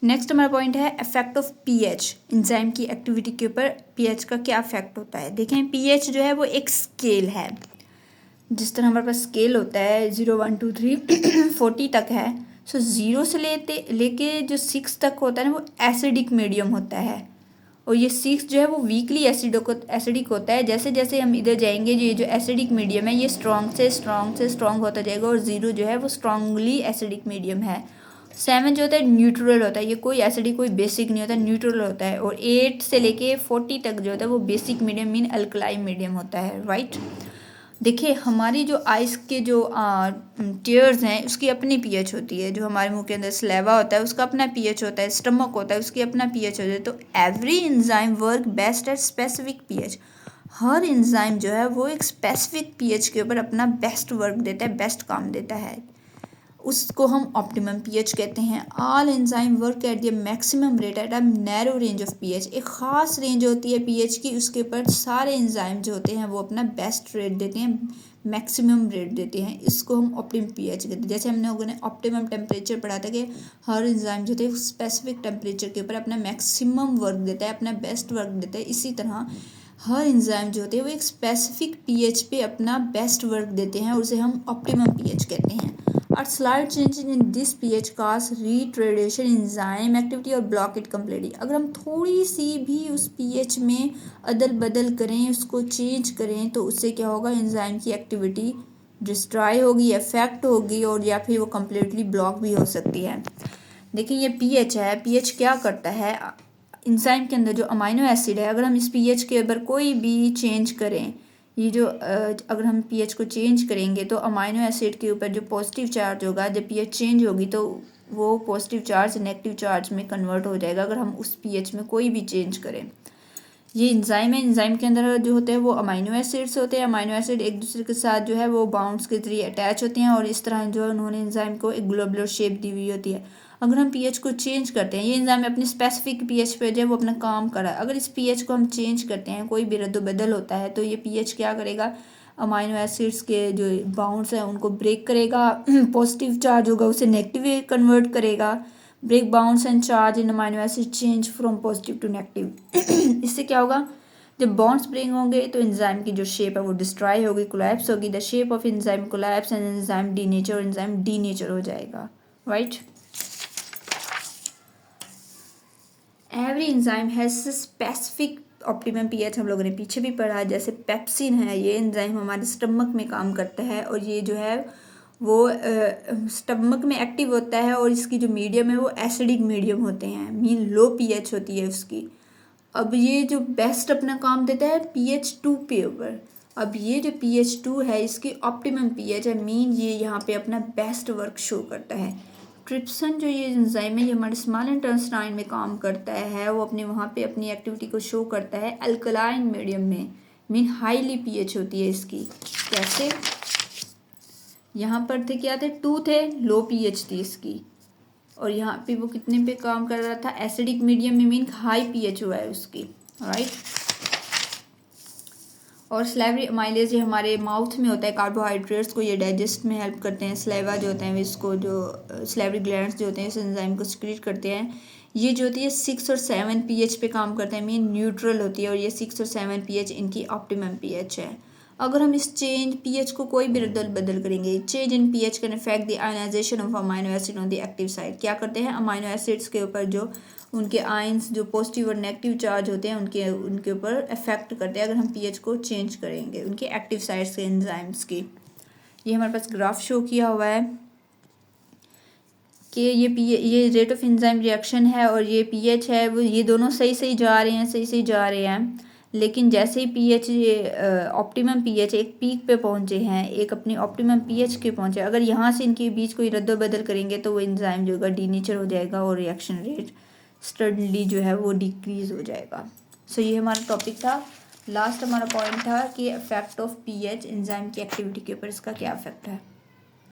Next हमारा point है effect of pH, enzyme की एक्टिविटी के ऊपर पीएच का क्या इफेक्ट होता है। देखें पीएच जो है वो एक स्केल है, जिस तरह हमारे पास स्केल होता है 0 1 2 3 40 तक है। सो 0 से लेके जो 6 तक होता है ना वो एसिडिक मीडियम होता है, और ये 6 जो है वो वीकली एसिडिक होता है। जैसे जैसे हम इधर जाएंगे ये जो एसिडिक मीडियम है ये स्ट्रॉन्ग होता जाएगा, और 0 जो है वो स्ट्रांगली एसिडिक मीडियम है। 7 जो होता है न्यूट्रल होता है, ये कोई एसिडिक कोई बेसिक नहीं होता, न्यूट्रल होता है। और 8 से लेके 40 तक जो होता है वो basic medium mean alkaline medium होता है, राइट। देखिए हमारी जो आइस के जो टीयर्स हैं उसकी अपनी पीएच होती है, जो हमारे मुंह के अंदर स्लेवा होता है उसका अपना पीएच होता है, स्टमक होता है उसकी अपना पीएच होता है। तो every enzyme work best at specific pH. Her enzyme जो है वो एक स्पेसिफिक पीएच के ऊपर अपना बेस्ट वर्क देता है, बेस्ट काम देता है, उसको हम ऑप्टिमम पीएच कहते हैं। All enzyme work at the maximum rate at a narrow range of pH. एक ख़ास रेंज होती है पीएच की, उसके ऊपर सारे एंजाइम जो होते हैं वो अपना बेस्ट रेट देते हैं, मैक्सिमम रेट देते हैं, इसको हम ऑप्टिमम पीएच कहते हैं। जैसे हमने लोगों ने ऑप्टिमम टेम्परेचर पढ़ा था कि हर एंजाइम जो है स्पेसिफिक टेम्परेचर के ऊपर अपना मैक्सिमम वर्क देता है, अपना बेस्ट वर्क देता है। इसी तरह हर एंजाइम जो होते हैं वो एक स्पेसिफिक पीएच पे अपना बेस्ट वर्क देते हैं, और उसे हम ऑप्टिमम पीएच कहते हैं। A slight change in this pH cause retardation enzyme activity और block it completely। अगर हम थोड़ी सी भी उस pH में अदल बदल करें, उसको चेंज करें, तो उससे क्या होगा, एंजाइम की एक्टिविटी डिस्ट्रॉय होगी, इफेक्ट होगी, और या फिर वो कम्प्लीटली ब्लॉक भी हो सकती है। देखिए ये pH है, pH क्या करता है, एंजाइम के अंदर जो अमाइनो एसिड है अगर हम इस pH के ऊपर कोई भी चेंज करें, ये जो अगर हम पीएच को चेंज करेंगे तो अमाइनो एसिड के ऊपर जो पॉजिटिव चार्ज होगा, जब पीएच चेंज होगी तो वो पॉजिटिव चार्ज नेगेटिव चार्ज में कन्वर्ट हो जाएगा अगर हम उस पीएच में कोई भी चेंज करें। ये एंजाइम है, एंजाइम के अंदर जो होते हैं वो अमाइनो एसिड्स होते हैं। अमाइनो एसिड एक दूसरे के साथ जो है वो बाउंड्स के जरिए अटैच होते हैं, और इस तरह जो है उन्होंने एंजाइम को एक ग्लोबुलर शेप दी हुई होती है। अगर हम पीएच को चेंज करते हैं, ये एंजाइम अपने स्पेसिफिक पीएच पे जो है वो अपना काम कर रहा है, अगर इस पीएच को हम चेंज करते हैं, कोई भी रद्द-बदल होता है, तो ये पीएच क्या करेगा, अमाइनो एसिड्स के जो बाउंड्स हैं उनको ब्रेक करेगा, पॉजिटिव चार्ज होगा उसे नेगेटिव में कन्वर्ट करेगा। Break bounds and charge in amino acid change from positive to negative. इससे क्या होगा, जब बॉन्ड्स ब्रेक होंगे तो एंजाइम की जो शेप है वो डिस्ट्रॉय होगी, कोलैप्स होगी। The shape of enzyme collapse and enzyme denature, और एंजाइम डीनेचर हो जाएगा, right. Every enzyme has specific optimum pH, हम लोगों ने पीछे भी पढ़ा। जैसे पेप्सिन है, ये एंजाइम हमारे स्टमक में काम करता है, और ये जो है वो स्टमक में एक्टिव होता है, और इसकी जो मीडियम है वो एसिडिक मीडियम होते हैं, मीन लो पीएच होती है उसकी। अब ये जो बेस्ट अपना काम देता है pH 2 पे ऊपर। अब ये जो pH 2 है इसकी ऑप्टिमम pH है, मीन ये यहाँ पे अपना बेस्ट वर्क शो करता है। ट्रिप्सन जो ये एंजाइम है ये हमारे स्मॉल इंटेस्टाइन में काम करता है, वो अपने वहाँ पे अपनी एक्टिविटी को शो करता है अल्कलाइन मीडियम में, मीन हाईली pH होती है इसकी। कैसे, यहाँ पर थे क्या थे, 2 थे, लो pH थी इसकी, और यहाँ पे वो कितने पे काम कर रहा था, एसिडिक मीडियम में, मीन हाई पीएच हुआ है उसकी, राइट। और स्लेवरी अमाइलेज ये हमारे माउथ में होता है, कार्बोहाइड्रेट्स को ये डाइजेस्ट में हेल्प करते हैं। स्लेवा जो होते हैं इसको जो स्लेवरी ग्लैंड्स जो होते हैं इस एंजाइम को सिक्रीट करते हैं। ये जो होती है 6 और 7 पीएच पे काम करते हैं, मीन न्यूट्रल होती है, और ये 6 और 7 पीएच इनकी ऑप्टिमम पीएच है। अगर हम इस चेंज पीएच को कोई भी रद्द बदल करेंगे, change in pH can affect the ionisation of amino acid on the active side. क्या करते हैं, अमाइनो एसिड्स के ऊपर जो उनके आयंस जो पॉजिटिव और नेगेटिव चार्ज होते हैं उनके ऊपर इफेक्ट करते हैं अगर हम पीएच को चेंज करेंगे उनके एक्टिव साइड्स के एंजाइम्स की। ये हमारे पास ग्राफ शो किया हुआ है कि ये रेट ऑफ एंजाइम रिएक्शन है, और ये पीएच है, वो ये दोनों सही जा रहे हैं। लेकिन जैसे ही पीएच ये ऑप्टिमम पीएच एक पीक पे पहुंचे हैं, एक अपनी ऑप्टिमम पीएच के पहुंचे, अगर यहाँ से इनके बीच कोई रद्द-बदल करेंगे तो वो एंजाइम जो होगा डीनेचर हो जाएगा, और रिएक्शन रेट स्टडली जो है वो डिक्रीज हो जाएगा। सो ये हमारा टॉपिक था। लास्ट हमारा पॉइंट था कि इफेक्ट ऑफ पीएच एंजाइम की एक्टिविटी के ऊपर इसका क्या इफेक्ट है।